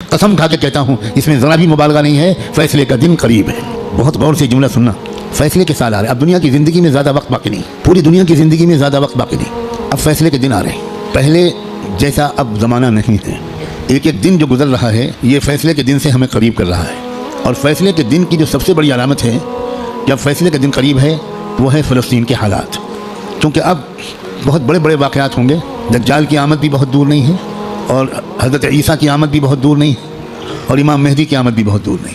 قسم کھا کے کہتا ہوں اس میں ذرا بھی مبالغہ نہیں ہے، فیصلے کا دن قریب ہے۔ بہت غور سے جملہ سننا، فیصلے کے سال آ رہے ہیں، اب دنیا کی زندگی میں زیادہ وقت باقی نہیں، پوری دنیا کی زندگی میں زیادہ وقت باقی نہیں، اب فیصلے کے دن آ رہے ہیں۔ پہلے جیسا اب زمانہ نہیں ہے، ایک ایک دن جو گزر رہا ہے یہ فیصلے کے دن سے ہمیں قریب کر رہا ہے، اور فیصلے کے دن کی جو سب سے بڑی علامت ہے کہ اب فیصلے کا دن قریب ہے وہ ہے فلسطین کے حالات، کیونکہ اب بہت بڑے بڑے واقعات ہوں گے، دجال کی آمد بھی بہت دور نہیں ہے، اور حضرت عیسیٰ کی آمد بھی بہت دور نہیں ہے، اور امام مہدی کی آمد بھی بہت دور نہیں۔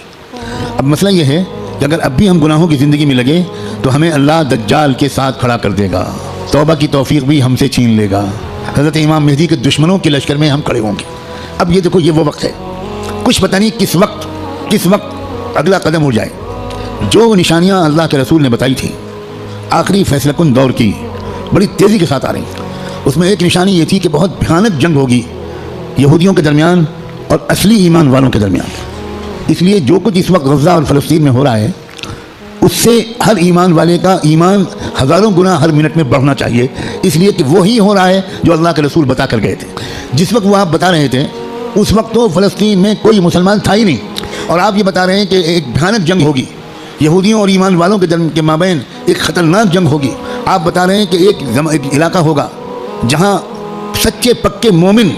اب مسئلہ یہ ہے کہ اگر اب بھی ہم گناہوں کی زندگی میں لگے تو ہمیں اللہ دجال کے ساتھ کھڑا کر دے گا، توبہ کی توفیق بھی ہم سے چھین لے گا، حضرت امام مہدی کے دشمنوں کے لشکر میں ہم کھڑے ہوں گے۔ اب یہ دیکھو، یہ وہ وقت ہے، کچھ پتہ نہیں کس وقت اگلا قدم اٹھ جائے۔ جو نشانیاں اللہ کے رسول نے بتائی تھیں آخری فیصلہ کن دور کی، بڑی تیزی کے ساتھ آ رہی ہیں۔ اس میں ایک نشانی یہ تھی کہ بہت بھیانک جنگ ہوگی یہودیوں کے درمیان اور اصلی ایمان والوں کے درمیان۔ اس لیے جو کچھ اس وقت غزہ اور فلسطین میں ہو رہا ہے اس سے ہر ایمان والے کا ایمان ہزاروں گنا ہر منٹ میں بڑھنا چاہیے، اس لیے کہ وہی ہو رہا ہے جو اللہ کے رسول بتا کر گئے تھے۔ جس وقت وہ آپ بتا رہے تھے اس وقت تو فلسطین میں کوئی مسلمان تھا ہی نہیں، اور آپ یہ بتا رہے ہیں کہ ایک بھیانک جنگ ہوگی یہودیوں اور ایمان والوں کے مابین، ایک خطرناک جنگ ہوگی۔ آپ بتا رہے ہیں کہ ایک علاقہ ہوگا جہاں سچے پکے مومن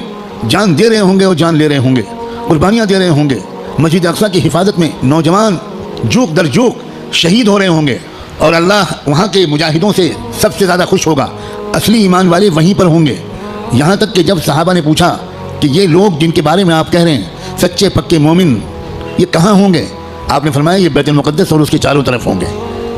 جان دے رہے ہوں گے اور جان لے رہے ہوں گے، قربانیاں دے رہے ہوں گے، مسجد اقصیٰ کی حفاظت میں نوجوان جوک در جوک شہید ہو رہے ہوں گے، اور اللہ وہاں کے مجاہدوں سے سب سے زیادہ خوش ہوگا، اصلی ایمان والے وہیں پر ہوں گے۔ یہاں تک کہ جب صحابہ نے پوچھا کہ یہ لوگ جن کے بارے میں آپ کہہ رہے ہیں سچے پکے مومن، یہ کہاں ہوں گے؟ آپ نے فرمایا یہ بیت المقدس اور اس کے چاروں طرف ہوں گے،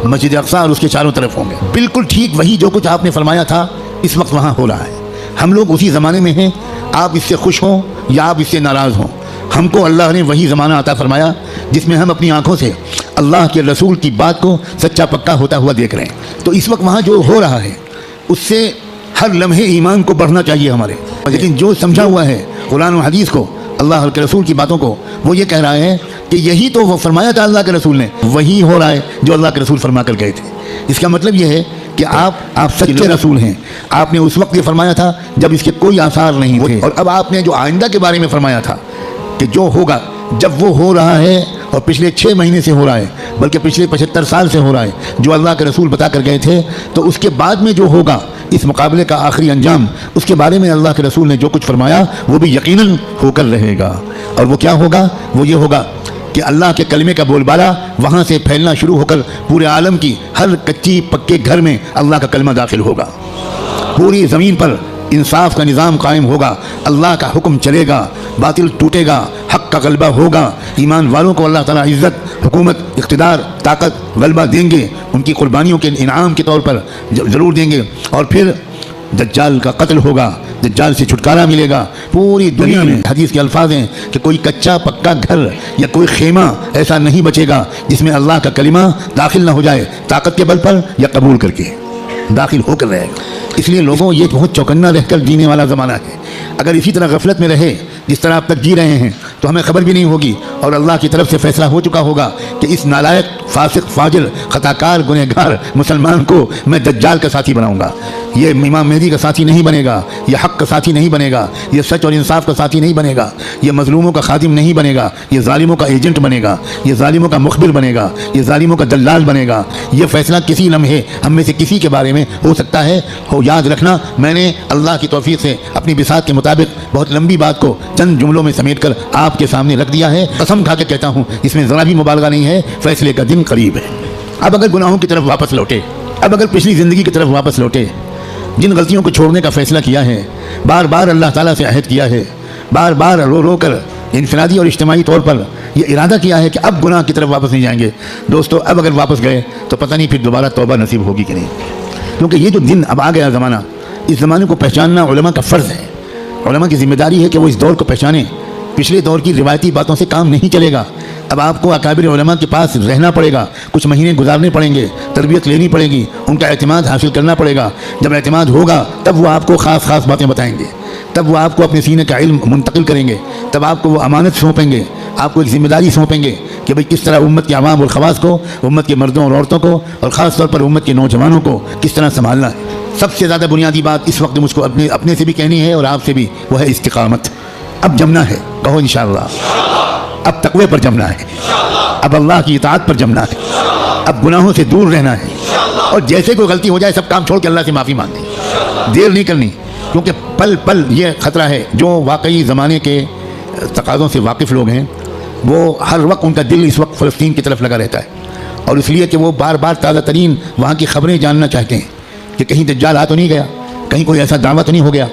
مسجد اقصیٰ اور اس کے چاروں طرف ہوں گے۔ بالکل ٹھیک وہی جو کچھ آپ نے فرمایا تھا اس وقت وہاں ہو رہا ہے۔ ہم لوگ اسی زمانے میں ہیں، آپ اس سے خوش ہوں یا آپ اس سے ناراض ہوں، ہم کو اللہ نے وہی زمانہ عطا فرمایا جس میں ہم اپنی آنکھوں سے اللہ کے رسول کی بات کو سچا پکا ہوتا ہوا دیکھ رہے ہیں۔ تو اس وقت وہاں جو ہو رہا ہے اس سے ہر لمحے ایمان کو بڑھنا چاہیے ہمارے، لیکن جو سمجھا ہوا ہے قرآن و حدیث کو، اللہ کے رسول کی باتوں کو، وہ یہ کہہ رہا ہے کہ یہی تو وہ فرمایا تھا اللہ کے رسول نے، وہی ہو رہا ہے جو اللہ کے رسول فرما کر گئے تھے۔ اس کا مطلب یہ ہے کہ آپ سچے رسول ہیں۔ آپ نے اس وقت یہ فرمایا تھا جب اس کے کوئی آثار نہیں تھے، اور اب آپ نے جو آئندہ کے بارے میں فرمایا تھا کہ جو ہوگا، جب وہ ہو رہا ہے اور پچھلے 6 مہینے سے ہو رہا ہے، بلکہ پچھلے 75 سال سے ہو رہا ہے، جو اللہ کے رسول بتا کر گئے تھے، تو اس کے بعد میں جو ہوگا اس مقابلے کا آخری انجام، اس کے بارے میں اللہ کے رسول نے جو کچھ فرمایا وہ بھی یقیناً ہو کر رہے گا۔ اور وہ کیا ہوگا؟ وہ یہ ہوگا کہ اللہ کے کلمے کا بول بالا وہاں سے پھیلنا شروع ہو کر پورے عالم کی ہر کچی پکے گھر میں اللہ کا کلمہ داخل ہوگا، پوری زمین پر انصاف کا نظام قائم ہوگا، اللہ کا حکم چلے گا، باطل ٹوٹے گا، حق کا غلبہ ہوگا، ایمان والوں کو اللہ تعالیٰ عزت، حکومت، اقتدار، طاقت، غلبہ دیں گے، ان کی قربانیوں کے انعام کے طور پر ضرور دیں گے، اور پھر دجال کا قتل ہوگا، دجال سے چھٹکارا ملے گا۔ پوری دنیا میں حدیث کے الفاظ ہیں کہ کوئی کچا پکا گھر یا کوئی خیمہ ایسا نہیں بچے گا جس میں اللہ کا کلمہ داخل نہ ہو جائے، طاقت کے بل پر یا قبول کر کے داخل ہو کر رہے گا۔ اس لیے لوگوں یہ بہت چوکنا رہ کر جینے والا زمانہ ہے۔ اگر اسی طرح غفلت میں رہے جس طرح اب تک جی رہے ہیں تو ہمیں خبر بھی نہیں ہوگی، اور اللہ کی طرف سے فیصلہ ہو چکا ہوگا کہ اس نالائق، فاسق، فاجر، خطاکار، گنہگار مسلمان کو میں دجال کا ساتھی بناؤں گا۔ یہ امام مہدی کا ساتھی نہیں بنے گا، یہ حق کا ساتھی نہیں بنے گا، یہ سچ اور انصاف کا ساتھی نہیں بنے گا، یہ مظلوموں کا خادم نہیں بنے گا، یہ ظالموں کا ایجنٹ بنے گا، یہ ظالموں کا مخبر بنے گا، یہ ظالموں کا دلال بنے گا۔ یہ فیصلہ کسی لمحے ہم میں سے کسی کے بارے میں ہو سکتا ہے۔ یاد رکھنا، میں نے اللہ کی توفیق سے اپنی بساط کے مطابق بہت لمبی بات کو چند جملوں میں سمیٹ کر آپ کے سامنے رکھ دیا ہے۔ قسم کھا کے کہتا ہوں اس میں ذرا بھی مبالغہ نہیں ہے، فیصلے کا دن قریب ہے۔ اب اگر گناہوں کی طرف واپس لوٹے، اب اگر پچھلی زندگی کی طرف واپس لوٹے، جن غلطیوں کو چھوڑنے کا فیصلہ کیا ہے، بار بار اللہ تعالیٰ سے عہد کیا ہے، بار بار رو رو کر انفرادی اور اجتماعی طور پر یہ ارادہ کیا ہے کہ اب گناہ کی طرف واپس نہیں جائیں گے، دوستو اب اگر واپس گئے تو پتہ نہیں پھر دوبارہ توبہ نصیب ہوگی کہ نہیں، کیونکہ یہ جو دن اب آ گیا زمانہ، اس زمانے کو پہچاننا علماء کا فرض ہے۔ علماء کی ذمہ داری ہے کہ وہ اس دور کو پہچانیں۔ پچھلے دور کی روایتی باتوں سے کام نہیں چلے گا، اب آپ کو اکابر علماء کے پاس رہنا پڑے گا، کچھ مہینے گزارنے پڑیں گے، تربیت لینی پڑے گی، ان کا اعتماد حاصل کرنا پڑے گا۔ جب اعتماد ہوگا تب وہ آپ کو خاص باتیں بتائیں گے، تب وہ آپ کو اپنے سینے کا علم منتقل کریں گے، تب آپ کو وہ امانت سونپیں گے، آپ کو ایک ذمہ داری سونپیں گے کہ بھئی کس طرح امت کے عوام اور خواص کو، امت کے مردوں اور عورتوں کو، اور خاص طور پر امت کے نوجوانوں کو کس طرح سنبھالنا ہے۔ سب سے زیادہ بنیادی بات اس وقت مجھ کو اپنے سے بھی کہنی ہے اور آپ سے بھی، وہ ہے استقامت۔ اب جمنا ہے، کہو انشاءاللہ، اب تقوی پر جمنا ہے، اب اللہ کی اطاعت پر جمنا ہے، اب گناہوں سے دور رہنا ہے، اور جیسے کوئی غلطی ہو جائے سب کام چھوڑ کے اللہ سے معافی مانگنی، دیر نہیں کرنی، کیونکہ پل پل یہ خطرہ ہے۔ جو واقعی زمانے کے تقاضوں سے واقف لوگ ہیں وہ ہر وقت ان کا دل اس وقت فلسطین کی طرف لگا رہتا ہے، اور اس لیے کہ وہ بار بار تازہ ترین وہاں کی خبریں جاننا چاہتے ہیں کہ کہیں دجال آ تو نہیں گیا، کہیں کوئی ایسا دعویٰ تو نہیں ہو گیا۔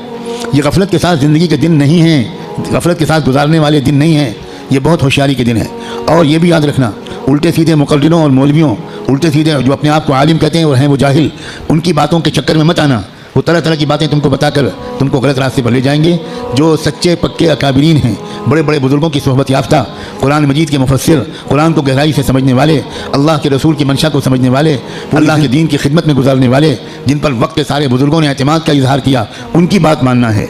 یہ غفلت کے ساتھ زندگی کے دن نہیں ہیں، غفلت کے ساتھ گزارنے والے دن نہیں ہیں، یہ بہت ہوشیاری کے دن ہیں۔ اور یہ بھی یاد رکھنا، الٹے سیدھے مقرروں اور مولویوں، الٹے سیدھے جو اپنے آپ کو عالم کہتے ہیں اور ہیں وہ جاہل، ان کی باتوں کے چکر میں مت آنا۔ وہ طرح طرح کی باتیں تم کو بتا کر تم کو غلط راستے پر لے جائیں گے۔ جو سچے پکے اکابرین ہیں، بڑے بڑے بزرگوں کی صحبت یافتہ، قرآن مجید کے مفسر، قرآن کو گہرائی سے سمجھنے والے، اللہ کے رسول کی منشا کو سمجھنے والے، اللہ کے دین کی خدمت میں گزارنے والے، جن پر وقت کے سارے بزرگوں نے اعتماد کا اظہار کیا، ان کی بات ماننا ہے۔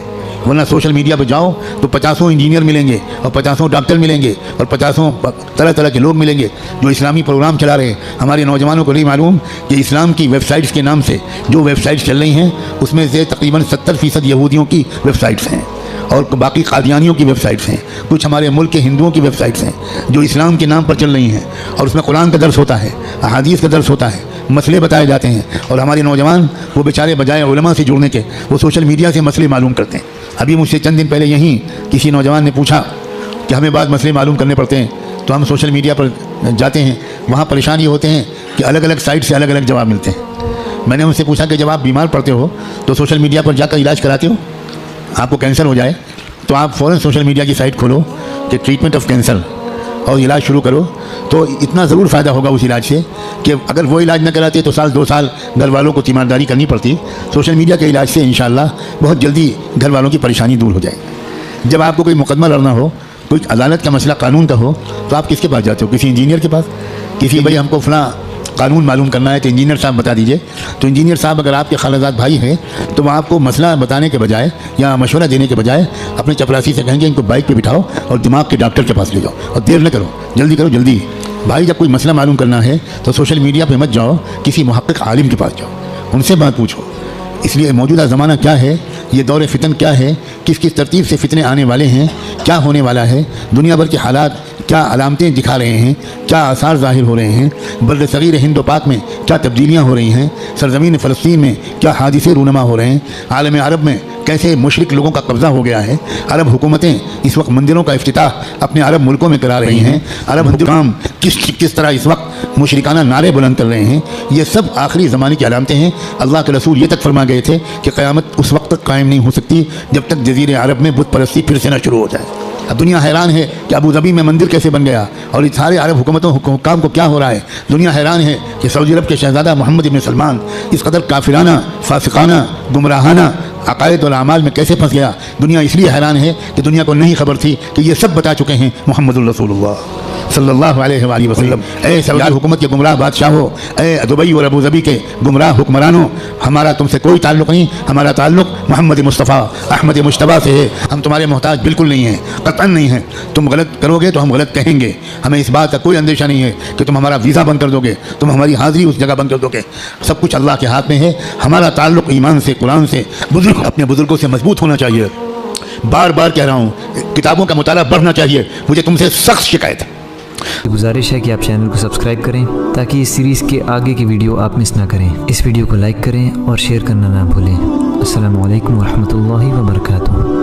ورنہ سوشل میڈیا پہ جاؤ تو 50 انجینئر ملیں گے اور 50 ڈاکٹر ملیں گے اور 50 طرح طرح کے لوگ ملیں گے جو اسلامی پروگرام چلا رہے ہیں۔ ہمارے نوجوانوں کو نہیں معلوم کہ اسلام کی ویب سائٹس کے نام سے جو ویب سائٹس چل رہی ہیں اس میں سے تقریباً 70% یہودیوں کی ویب سائٹس ہیں اور باقی قادیانیوں کی ویب سائٹس ہیں، کچھ ہمارے ملک کے ہندوؤں کی ویب سائٹس ہیں جو اسلام کے نام پر چل رہی ہیں، اور اس میں قرآن کا درس ہوتا ہے، احادیث کا درس ہوتا ہے، مسئلے بتائے جاتے ہیں، اور ہمارے نوجوان وہ بیچارے بجائے علماء سے جڑنے کے وہ سوشل میڈیا سے مسئلے معلوم کرتے ہیں۔ ابھی مجھ سے چند دن پہلے یہیں کسی نوجوان نے پوچھا کہ ہمیں بعض مسئلے معلوم کرنے پڑتے ہیں تو ہم سوشل میڈیا پر جاتے ہیں، وہاں پریشان یہ ہوتے ہیں کہ الگ الگ سائٹ سے الگ الگ جواب ملتے ہیں۔ میں نے ان سے پوچھا کہ جب آپ بیمار پڑتے ہو تو سوشل میڈیا پر جا کر علاج کراتے ہو؟ آپ کو کینسر ہو جائے تو آپ فوراً سوشل میڈیا کی سائٹ کھولو کہ ٹریٹمنٹ آف کینسر اور علاج شروع کرو، تو اتنا ضرور فائدہ ہوگا اس علاج سے کہ اگر وہ علاج نہ کراتے تو سال 2 سال گھر والوں کو تیمارداری کرنی پڑتی۔ سوشل میڈیا کے علاج سے انشاءاللہ بہت جلدی گھر والوں کی پریشانی دور ہو جائے۔ جب آپ کو کوئی مقدمہ لڑنا ہو، کوئی عدالت کا مسئلہ قانون کا ہو، تو آپ کس کے پاس جاتے ہو؟ کسی انجینئر کے پاس، کسی بھائی ہم کو فلاں قانون معلوم کرنا ہے تو انجینئر صاحب بتا دیجئے۔ تو انجینئر صاحب اگر آپ کے خالہ زاد بھائی ہیں تو وہ آپ کو مسئلہ بتانے کے بجائے یا مشورہ دینے کے بجائے اپنے چپراسی سے کہیں گے ان کو بائک پہ بٹھاؤ اور دماغ کے ڈاکٹر کے پاس لے جاؤ، اور دیر نہ کرو، جلدی کرو جلدی۔ بھائی جب کوئی مسئلہ معلوم کرنا ہے تو سوشل میڈیا پہ مت جاؤ، کسی محقق عالم کے پاس جاؤ، ان سے بات پوچھو۔ اس لیے موجودہ زمانہ کیا ہے، یہ دور فتن کیا ہے، کس کس ترتیب سے فتنے آنے والے ہیں، کیا ہونے والا ہے، دنیا بھر کے حالات کیا علامتیں دکھا رہے ہیں، کیا آثار ظاہر ہو رہے ہیں، بر صغیر ہند و پاک میں کیا تبدیلیاں ہو رہی ہیں، سرزمین فلسطین میں کیا حادثے رونما ہو رہے ہیں، عالم عرب میں کیسے مشرک لوگوں کا قبضہ ہو گیا ہے، عرب حکومتیں اس وقت مندروں کا افتتاح اپنے عرب ملکوں میں کرا رہی ہیں، عرب حکام کس طرح اس وقت مشرکانہ نعرے بلند کر رہے ہیں، یہ سب آخری زمانے کی علامتیں ہیں۔ اللہ کے رسول یہ تک فرما گئے تھے کہ قیامت اس وقت تک قائم نہیں ہو سکتی جب تک جزیرے عرب میں بت پرستی پھر سے نہ شروع ہو جائے۔ اب دنیا حیران ہے کہ ابو ظبی میں مندر کیسے بن گیا، اور اس سارے عرب حکام کو کیا ہو رہا ہے۔ دنیا حیران ہے کہ سعودی عرب کے شہزادہ محمد بن سلمان اس قدر کافرانہ، فاسقانہ، گمراہانہ عقائد اور اعمال میں کیسے پھنس گیا۔ دنیا اس لیے حیران ہے کہ دنیا کو نہیں خبر تھی کہ یہ سب بتا چکے ہیں محمد الرسول اللہ صلی اللہ علیہ وآلہ وسلم۔ اے سعودی حکومت کے گمراہ بادشاہوں، اے دبئی اور ابو ظبی کے گمراہ حکمرانوں، ہمارا تم سے کوئی تعلق نہیں، ہمارا تعلق محمد مصطفیٰ احمد مجتبیٰ سے ہے۔ ہم تمہارے محتاج بالکل نہیں ہیں، قطعاً نہیں ہیں۔ تم غلط کرو گے تو ہم غلط کہیں گے، ہمیں اس بات کا کوئی اندیشہ نہیں ہے کہ تم ہمارا ویزا بند کر دو گے، تم ہماری حاضری اس جگہ بند کر دو گے۔ سب کچھ اللہ کے ہاتھ میں ہے۔ ہمارا تعلق ایمان سے، قرآن سے، اپنے بزرگوں سے مضبوط ہونا چاہیے۔ بار بار کہہ رہا ہوں، کتابوں کا مطالعہ بڑھنا چاہیے۔ مجھے تم سے سخت شکایت ہے۔ گزارش ہے کہ آپ چینل کو سبسکرائب کریں تاکہ اس سیریز کے آگے کی ویڈیو آپ مس نہ کریں۔ اس ویڈیو کو لائک کریں اور شیئر کرنا نہ بھولیں۔ السلام علیکم ورحمۃ اللہ وبرکاتہ۔